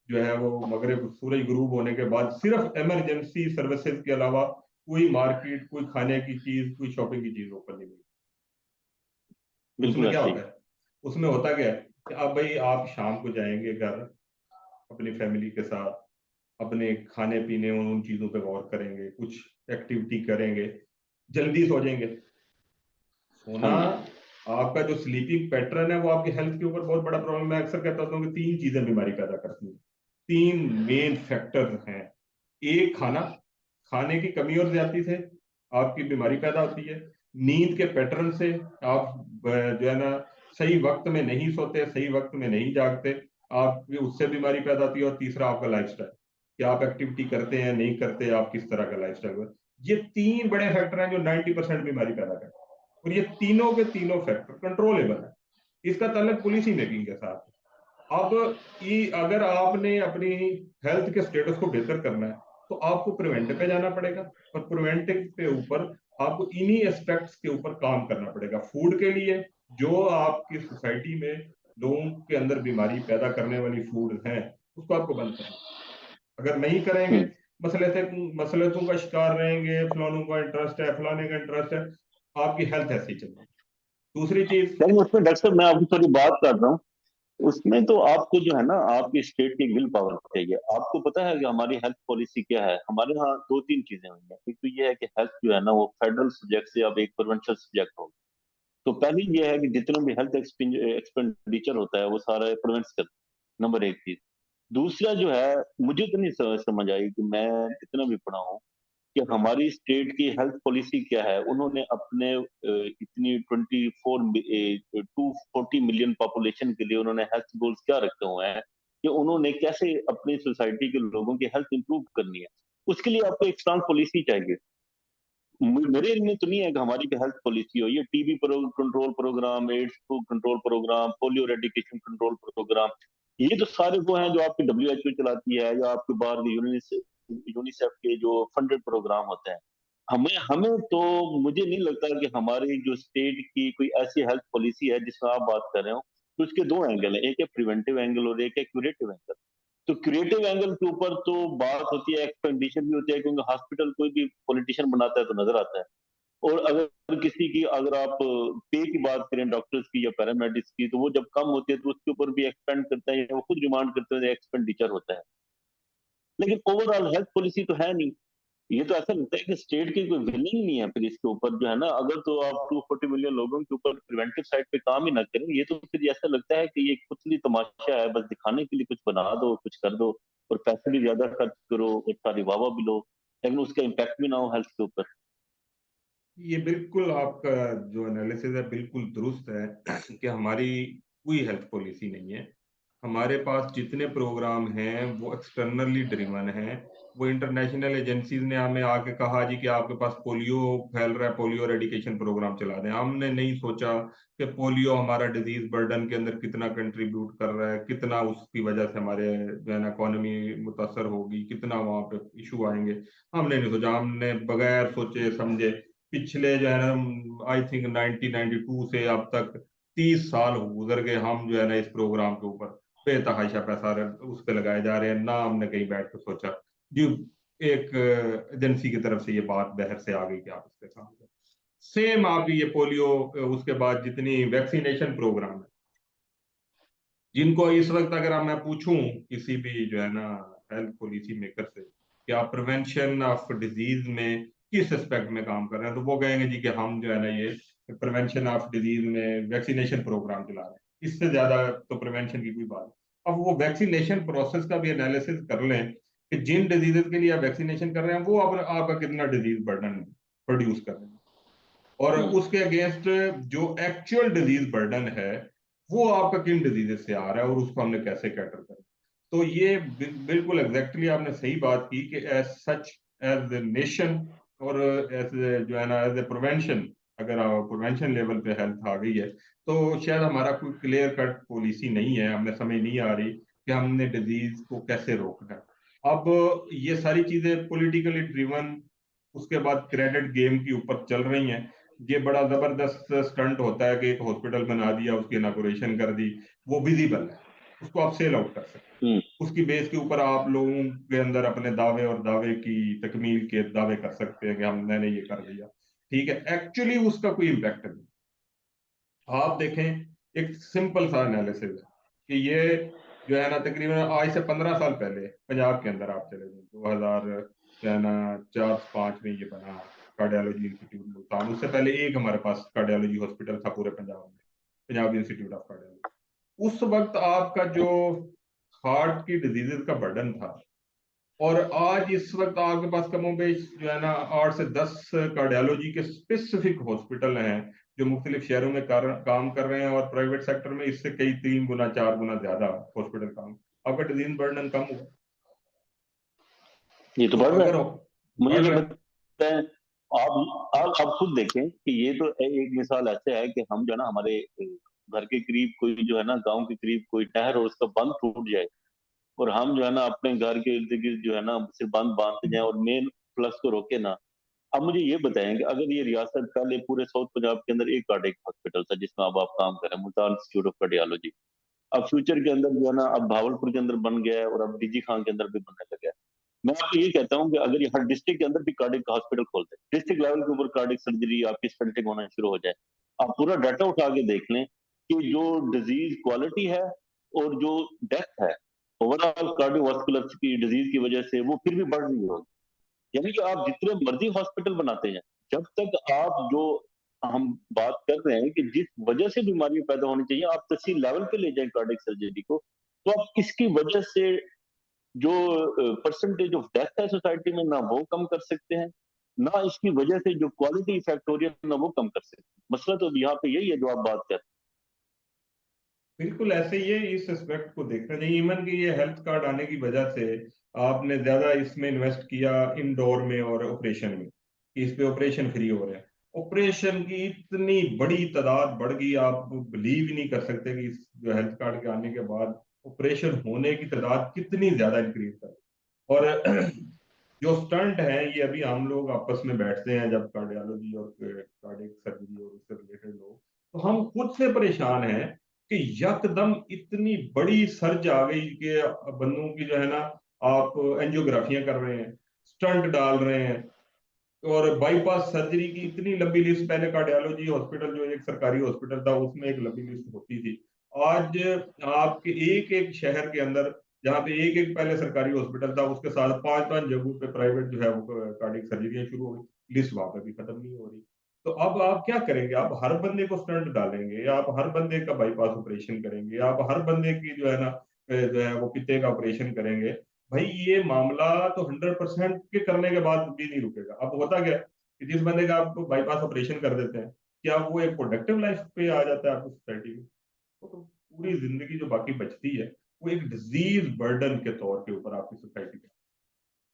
जो है वो मगरब सूरज ग्रुप होने के बाद सिर्फ इमरजेंसी सर्विसेज के अलावा कोई मार्केट, कोई खाने की चीज, कोई शॉपिंग की चीज ओपन नहीं हुई। बिल्कुल उसमें क्या ऐसे ही। होता है? उसमें होता क्या है कि अब भाई आप शाम को जाएंगे घर अपनी फैमिली के साथ, अपने खाने पीने उन चीजों पे गौर करेंगे, कुछ एक्टिविटी करेंगे, जल्दी सो जाएंगे। सोना, हाँ जी आपका जो स्लीपिंग पैटर्न है वो आपकी हेल्थ के ऊपर बहुत बड़ा प्रॉब्लम। मैं अक्सर कहता हूँ कि 3 चीजें बीमारी पैदा करती हैं, 3 मेन फैक्टर हैं। एक, खाना, खाने की कमी और ज्यादती से आपकी बीमारी पैदा होती है। नींद के पैटर्न से आप जो है ना सही वक्त में नहीं सोते, सही वक्त में नहीं जागते, आपकी उससे बीमारी पैदा होती है। और तीसरा आपका लाइफस्टाइल, कि आप एक्टिविटी करते हैं नहीं करते, आप किस तरह का लाइफस्टाइल है। ये 3 बड़े फैक्टर हैं जो 90% बीमारी पैदा करते हैं और ये तीनों के तीनों फैक्टर कंट्रोलेबल है। इसका ताल्लुक पॉलिसी मेकिंग के साथ है। अब अगर आपने अपनी हेल्थ के स्टेटस को बेहतर करना है तो आपको प्रिवेंट पे जाना पड़ेगा और प्रिवेंटिव के ऊपर आपको इन्हीं एस्पेक्ट्स के ऊपर काम करना पड़ेगा। फूड के लिए जो आपकी सोसाइटी में लोगों के अंदर बीमारी पैदा करने वाली फूड है उसको आपको बंद करना। अगर नहीं करेंगे, हम्म। मसलतों का शिकार रहेंगे, फलानों का इंटरेस्ट है, फलाने का इंटरेस्ट है, आपकी हेल्थ ऐसी चलेगी। दूसरी चीज, लेकिन उसमें डॉक्टर साहब मैं आपकी थोड़ी बात कर रहा हूँ, उसमें तो आपको जो है ना, आपकी स्टेट की विल पावर चाहिए। आपको पता है कि हमारी हेल्थ पॉलिसी क्या है? हमारे यहाँ दो तीन चीजें हुई हैं। एक तो ये है कि हेल्थ जो है ना वो फेडरल सब्जेक्ट से अब एक प्रोविंशियल सब्जेक्ट हो। तो पहली ये है कि जितना भी हेल्थ एक्सपेंडिचर होता है वो सारा प्रोविंस कर, नंबर एक चीज। दूसरा जो है, मुझे तो नहीं समझ आई कि मैं जितना भी पढ़ा हूँ कि हमारी स्टेट की हेल्थ पॉलिसी क्या है। उन्होंने अपने इतनी 240 मिलियन पॉपुलेशन के लिए उन्होंने हेल्थ गोल्स क्या रखे हुए हैं कि उन्होंने कैसे अपनी सोसाइटी के लोगों की हेल्थ इंप्रूव करनी है। उसके लिए आपको एक स्ट्रांग पॉलिसी चाहिए। मेरे इनमें तो नहीं है कि हमारी हेल्थ पॉलिसी हो। ये TB control programme, AIDS control programme, polio eradication control programme, ये तो सारे वो हैं जो आपकी WHO चलाती है या आपके बाहर यूनिसेफ के जो फंडेड प्रोग्राम होते हैं। हमें हमें तो मुझे नहीं लगता कि हमारी जो स्टेट की कोई ऐसी हेल्थ पॉलिसी है जिसमें आप बात कर रहे हो। तो उसके दो एंगल है, एक है प्रिवेंटिव एंगल और एक है क्यूरेटिव एंगल। तो क्रिएटिव एंगल के ऊपर तो बात होती है, एक्सपेंडिचर भी होती है, क्योंकि हॉस्पिटल कोई भी पॉलिटिशियन बनाता है तो नजर आता है। और अगर किसी की, अगर आप पे की बात करें डॉक्टर्स की या पैरामेडिक्स की, तो वो जब कम होती है तो उसके ऊपर भी एक्सपेंड करते हैं या वो खुद डिमांड करते हैं, एक्सपेंडिचर होता है। लेकिन ओवरऑल हेल्थ पॉलिसी तो है नहीं। ये तो ऐसा लगता है कि स्टेट की कोई विलिंग नहीं है फिर इसके ऊपर जो है ना। अगर तो आप 240 मिलियन लोगों के ऊपर प्रिवेंटिव साइड पे काम ही ना करें, ये तो फिर ऐसा लगता है कि ये कुछ तमाशा है, बस दिखाने के लिए कुछ बना दो, कुछ कर दो और पैसे भी ज्यादा खर्च करो और सारी वाह भी लो, लेकिन उसका इम्पैक्ट भी ना हो हेल्थ के ऊपर। ये बिल्कुल आपका जो एनालिसिस है बिल्कुल दुरुस्त है कि हमारी कोई हेल्थ पॉलिसी नहीं है। हमारे पास जितने प्रोग्राम हैं वो एक्सटर्नली ड्रिवन हैं। वो इंटरनेशनल एजेंसीज ने हमें आके कहा जी कि आपके पास पोलियो फैल रहा है, पोलियो रेडिकेशन प्रोग्राम चला दें। हमने नहीं सोचा कि पोलियो हमारा डिजीज बर्डन के अंदर कितना कंट्रीब्यूट कर रहा है, कितना उसकी वजह से हमारे जो है ना इकोनॉमी मुतासर होगी, कितना वहाँ पे इशू आएंगे। हमने नहीं सोचा। हमने बगैर सोचे समझे पिछले जो है ना आई थिंक 1992 से अब तक 30 साल गुजर गए, हम जो है ना इस प्रोग्राम के ऊपर बेतहाशा पैसा उस पे लगाए जा रहे हैं। ना हमने कहीं बैठ कर सोचा जी एक एजेंसी की तरफ से ये बात बहर से आ गई कि आप इस पे काम करें। सेम आप ये पोलियो, उसके बाद जितनी वैक्सीनेशन प्रोग्राम है, जिनको इस वक्त अगर मैं पूछूं किसी भी जो है ना हेल्थ पॉलिसी मेकर से कि आप प्रिवेंशन ऑफ डिजीज में किस एस्पेक्ट में काम कर रहे हैं, तो वो कहेंगे जी कि हम जो है ना ये प्रिवेंशन ऑफ डिजीज में वैक्सीनेशन प्रोग्राम चला रहे हैं। इससे ज्यादा तो प्रिवेंशन की कोई बात नहीं। अब वो वैक्सीनेशन प्रोसेस का भी एनालिसिस कर लें कि जिन डिजीजेस के लिए आप वैक्सीनेशन कर रहे हैं वो अब आपका कितना डिजीज बर्डन प्रोड्यूस कर रहे हैं, और हम्म। उसके अगेंस्ट जो एक्चुअल डिजीज बर्डन है वो आपका किन डिजीजेस से आ रहा है और उसको हमने कैसे कैटर करें। तो ये बिल्कुल एग्जैक्टली आपने सही बात की कि as such, as a nation और एज जो है ना एज ए प्रिवेंशन, अगर प्रिवेंशन लेवल पे हेल्थ आ गई है तो शायद हमारा कोई क्लियर कट पॉलिसी नहीं है। हमें समझ नहीं आ रही कि हमने डिजीज को कैसे रोकना है। अब ये सारी चीजें पॉलिटिकली ड्रिवन, उसके बाद क्रेडिट गेम की ऊपर चल रही हैं। ये बड़ा जबरदस्त स्टंट होता है कि एक हॉस्पिटल बना दिया, उसकी इनॉग्रेशन कर दी, वो विजिबल है, उसको आप सेल आउट कर सकते हम्म। हैं। उसकी बेस के ऊपर आप लोगों के अंदर अपने दावे और दावे की तकमील के दावे कर सकते हैं कि हम मैंने ये कर दिया। ठीक है, एक्चुअली उसका कोई इम्पैक्ट नहीं। आप देखें एक सिंपल सा एनालिसिस है कि ये जो है ना तकरीबन आज से 15 साल पहले पंजाब के अंदर आप चले जाए 2000 जो है ना 4-5 में ये बना कार्डियोलॉजी इंस्टीट्यूट मुल्तान। उससे पहले एक हमारे पास कार्डियोलॉजी हॉस्पिटल था पूरे पंजाब में, पंजाब इंस्टीट्यूट ऑफ कार्डियोलॉजी। उस वक्त आपका जो हार्ट की डिजीजेस का बर्डन था, और आज इस वक्त आपके पास कमोबेश जो है ना 8 से 10 कार्डियोलॉजी के स्पेसिफिक हॉस्पिटल हैं जो मुख्तलिफ शहरों में काम कर रहे हैं, और प्राइवेट सेक्टर में इससे कई 3 गुना 4 गुना ज्यादा हॉस्पिटल काम। आपका डिजीज बर्डन कम हुआ। ये तो तो बढ़ रहा अगर है। मुझे बढ़ तो रहा है। लगता है आप खुद देखें कि ये तो एक मिसाल ऐसे है कि हम जो है ना, हमारे घर के करीब कोई जो है ना, गांव के करीब कोई नहर और उसका बंद टूट जाए और हम जो है ना अपने घर के इर्द गिर्द जो है ना सिर्फ बंद बांधते जाए और मेन फ्लक्स को रोके ना। अब मुझे ये बताएं कि अगर ये रियासत, पहले पूरे साउथ पंजाब के अंदर एक कार्डियक हॉस्पिटल था जिसमें अब आप काम करें, मुल्तान इंस्टीट्यूट ऑफ कार्डियोलॉजी। अब फ्यूचर के अंदर जो है ना अब भावलपुर के अंदर बन गया है और अब डीजी खान के अंदर भी बनने लगा है। मैं आपको ये कहता हूँ कि अगर ये हर डिस्ट्रिक्ट के अंदर भी कार्डियक हॉस्पिटल खोलते हैं, डिस्ट्रिक्ट लेवल के ऊपर कार्डियक सर्जरी आपकी स्पेल्टिंग होना शुरू हो जाए, आप पूरा डाटा उठा के देख लें कि जो डिजीज क्वालिटी है और जो डेथ है ओवरऑल कार्डियोवास्कुलर की डिजीज की वजह से वो फिर भी बढ़ रही होगी। यानी कि आप जितने मर्जी हॉस्पिटल बनाते हैं, जब तक आप जो हम बात कर रहे हैं कि जिस वजह से बीमारी पैदा होनी चाहिए आप किसी लेवल पे ले जाएं कार्डियक सर्जरी को, तो आप इसकी वजह से जो परसेंटेज ऑफ डेथ है सोसाइटी में ना वो कम कर सकते हैं, ना इसकी वजह से जो क्वालिटी इफेक्ट हो रही है ना वो कम कर सकते हैं। मसला तो यहाँ पे यही है जो आप बात कर बिल्कुल ऐसे ही है, इस एस्पेक्ट को देखना चाहिए। इवन कि ये हेल्थ कार्ड आने की वजह से आपने ज्यादा इसमें इन्वेस्ट किया इंडोर में और ऑपरेशन में, कि इस पे ऑपरेशन फ्री हो रहे हैं। ऑपरेशन की इतनी बड़ी तादाद बढ़ गई, आप बिलीव ही नहीं कर सकते कि इस जो हेल्थ कार्ड के आने के बाद ऑपरेशन होने की तादाद कितनी ज्यादा इंक्रीज कर। और जो स्टंट है ये, अभी हम लोग आपस में बैठते हैं जब कार्डियोलॉजी और कार्डियक सर्जरी और उससे रिलेटेड लोग, तो हम खुद से परेशान हैं कि यकदम इतनी बड़ी सर्ज आ गई कि बंदों की जो है ना, आप एंजियोग्राफियां कर रहे हैं, स्टंट डाल रहे हैं, और बाईपास सर्जरी की इतनी लंबी लिस्ट, पहले कार्डियोलॉजी हॉस्पिटल जो एक सरकारी हॉस्पिटल था उसमें एक लंबी लिस्ट होती थी। आज आपके एक एक शहर के अंदर, जहाँ पे एक एक पहले सरकारी हॉस्पिटल था उसके साथ पांच पांच जगहों पे प्राइवेट जो है वो कार्डियक सर्जरियां शुरू हो गई, लिस्ट वहां पे भी खत्म नहीं हो रही। तो अब आप क्या करेंगे? आप हर बंदे को स्टंट डालेंगे, आप हर बंदे का बाईपास ऑपरेशन करेंगे, आप हर बंदे की जो है ना जो है वो पित्ते का ऑपरेशन करेंगे? भाई ये मामला तो 100% के करने के बाद भी नहीं रुकेगा। अब होता क्या है कि जिस बंदे का आप बाईपास ऑपरेशन कर देते हैं, क्या वो एक प्रोडक्टिव लाइफ पे आ जाता है आपकी सोसाइटी में? वो तो पूरी जिंदगी जो बाकी बचती है वो एक डिजीज बर्डन के तौर के ऊपर आपकी सोसाइटी में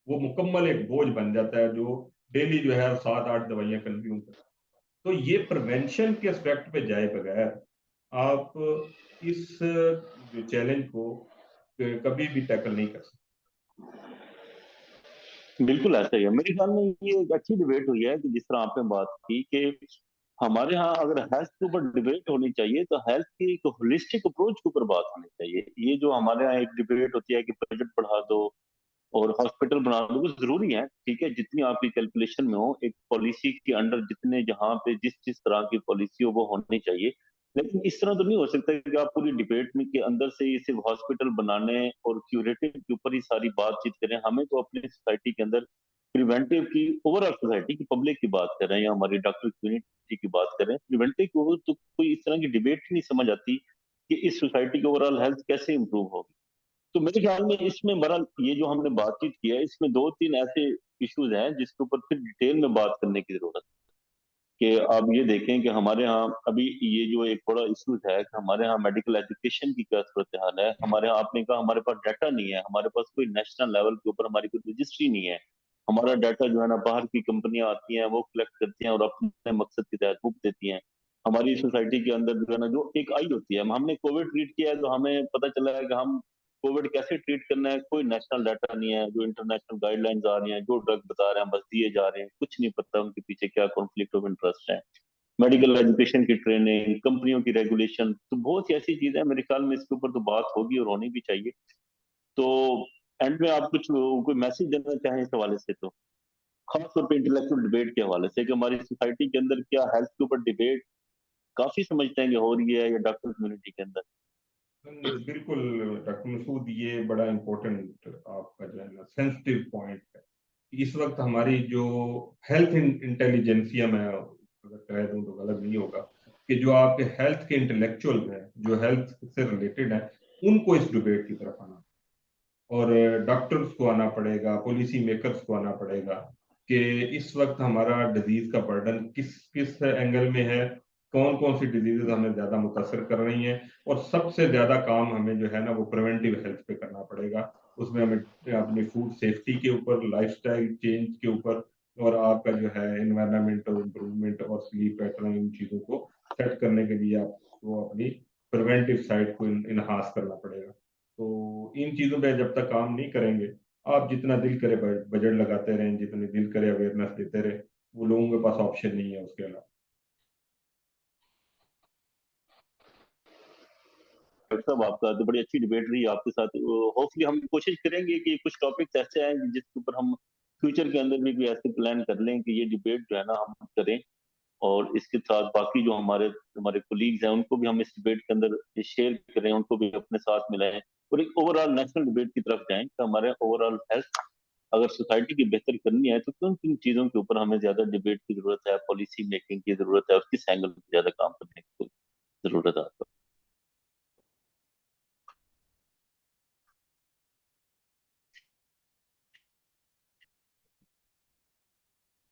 वो मुकम्मल एक बोझ बन जाता है, जो डेली जो है 7-8 दवाइयां कंज्यूम करता है। तो ये प्रिवेंशन के एस्पेक्ट पे जाए बगैर आप इस जो चैलेंज को कभी भी टैकल नहीं कर सकते। बिल्कुल ऐसा ही है। मेरे ख्याल में ये एक अच्छी डिबेट हुई है कि जिस तरह आपने बात की कि हमारे यहाँ अगर हेल्थ के ऊपर डिबेट होनी चाहिए तो हेल्थ की एक होलिस्टिक अप्रोच के ऊपर बात होनी चाहिए। ये जो हमारे यहाँ एक डिबेट होती है कि बजट बढ़ा दो और हॉस्पिटल बना दो, वो जरूरी है, ठीक है, जितनी आपकी कैलकुलेशन में हो एक पॉलिसी के अंडर जितने जहां पे जिस जिस तरह की पॉलिसी हो वो होनी चाहिए। लेकिन इस तरह तो नहीं हो सकता कि आप पूरी डिबेट में के अंदर से ही सिर्फ हॉस्पिटल बनाने और क्यूरेटिव के ऊपर ही सारी बातचीत करें। हमें तो अपनी सोसाइटी के अंदर प्रिवेंटिव की, ओवरऑल सोसाइटी की, पब्लिक की बात कर रहे हैं या हमारी डॉक्टर कम्युनिटी की बात कर रहे हैं, प्रिवेंटिव की तो कोई इस तरह की डिबेट ही नहीं समझ आती कि इस सोसाइटी की ओवरऑल हेल्थ कैसे इंप्रूव होगी। तो मेरे ख्याल में इसमें बहरहाल ये जो हमने बातचीत की है इसमें दो तीन ऐसे इश्यूज हैं जिसके ऊपर फिर डिटेल में बात करने की जरूरत है। कि आप ये देखें कि हमारे यहाँ अभी ये जो एक बड़ा इश्यूज है कि हमारे यहाँ मेडिकल एजुकेशन की क्या सूरत हाल है। हमारे यहाँ आपने कहा हमारे पास डाटा नहीं है, हमारे पास कोई नेशनल लेवल के ऊपर हमारी कोई रजिस्ट्री नहीं है। हमारा डाटा जो है ना बाहर की कंपनियां आती हैं वो कलेक्ट करती हैं और अपने मकसद के तहत बुक देती हैं। हमारी सोसाइटी के अंदर जो है ना जो एक आई होती है, हमने कोविड ट्रीट किया है तो हमें पता चला है कि हम कोविड कैसे ट्रीट करना है, कोई नेशनल डाटा नहीं है। जो इंटरनेशनल गाइडलाइंस आ रही हैं, जो ड्रग बता रहे हैं बस दिए जा रहे हैं, कुछ नहीं पता उनके पीछे क्या कॉन्फ्लिक्ट ऑफ इंटरेस्ट है। मेडिकल एजुकेशन की ट्रेनिंग, कंपनियों की रेगुलेशन, तो बहुत सी ऐसी चीजें हैं। मेरे ख्याल में इसके ऊपर तो बात होगी और होनी भी चाहिए। तो एंड में आप कुछ कोई मैसेज देना चाहें इस हवाले से, तो खासतौर पे इंटेलेक्चुअल डिबेट के हवाले से कि हमारी सोसाइटी के अंदर क्या हेल्थ के ऊपर डिबेट काफी समझते हैं कि हो रही है या डॉक्टर कम्युनिटी के अंदर। बिल्कुल डॉक्टर मसूद, ये बड़ा इम्पोर्टेंट आपका जो है ना सेंसिटिव पॉइंट है। इस वक्त हमारी जो हेल्थ इंटेलिजेंसिया, मैं अगर कह दूं तो गलत नहीं होगा, कि जो आपके हेल्थ के इंटेलेक्चुअल हैं, जो हेल्थ से रिलेटेड हैं, उनको इस डिबेट की तरफ आना, और डॉक्टर्स को आना पड़ेगा, पॉलिसी मेकर्स को आना पड़ेगा, कि इस वक्त हमारा डिजीज का बर्डन किस किस एंगल में है, कौन कौन सी डिजीजेज हमें ज्यादा मुतासर कर रही हैं, और सबसे ज्यादा काम हमें जो है ना वो प्रिवेंटिव हेल्थ पे करना पड़ेगा। उसमें हमें अपनी फूड सेफ्टी के ऊपर, लाइफस्टाइल चेंज के ऊपर, और आपका जो है इन्वायरमेंटल इम्प्रूवमेंट और स्लीप पैटर्न, इन चीजों को सेट करने के लिए आपको अपनी प्रिवेंटिव साइड को इनहांस करना पड़ेगा। तो इन चीजों पे जब तक काम नहीं करेंगे, आप जितना दिल करे बजट लगाते रहें, जितने दिल करे अवेयरनेस देते रहे, वो लोगों के पास ऑप्शन नहीं है उसके अलावा। डॉक्टर साहब आपका तो बड़ी अच्छी डिबेट रही आपके साथ। होपफुली हम कोशिश करेंगे कि कुछ टॉपिक्स ऐसे हैं जिसके ऊपर हम फ्यूचर के अंदर भी कोई ऐसे प्लान कर लें कि ये डिबेट जो है ना हम करें। और इसके साथ बाकी जो हमारे हमारे कोलीग्स हैं उनको भी हम इस डिबेट के अंदर शेयर करें, उनको भी अपने साथ मिलाएं और एक ओवरऑल नेशनल डिबेट की तरफ जाएं कि हमारे ओवरऑल हेल्थ अगर सोसाइटी की बेहतर करनी है तो किन किन चीजों के ऊपर हमें ज्यादा डिबेट की जरूरत है, पॉलिसी मेकिंग की जरूरत है और किस एंगल पे ज्यादा काम करने की जरूरत है।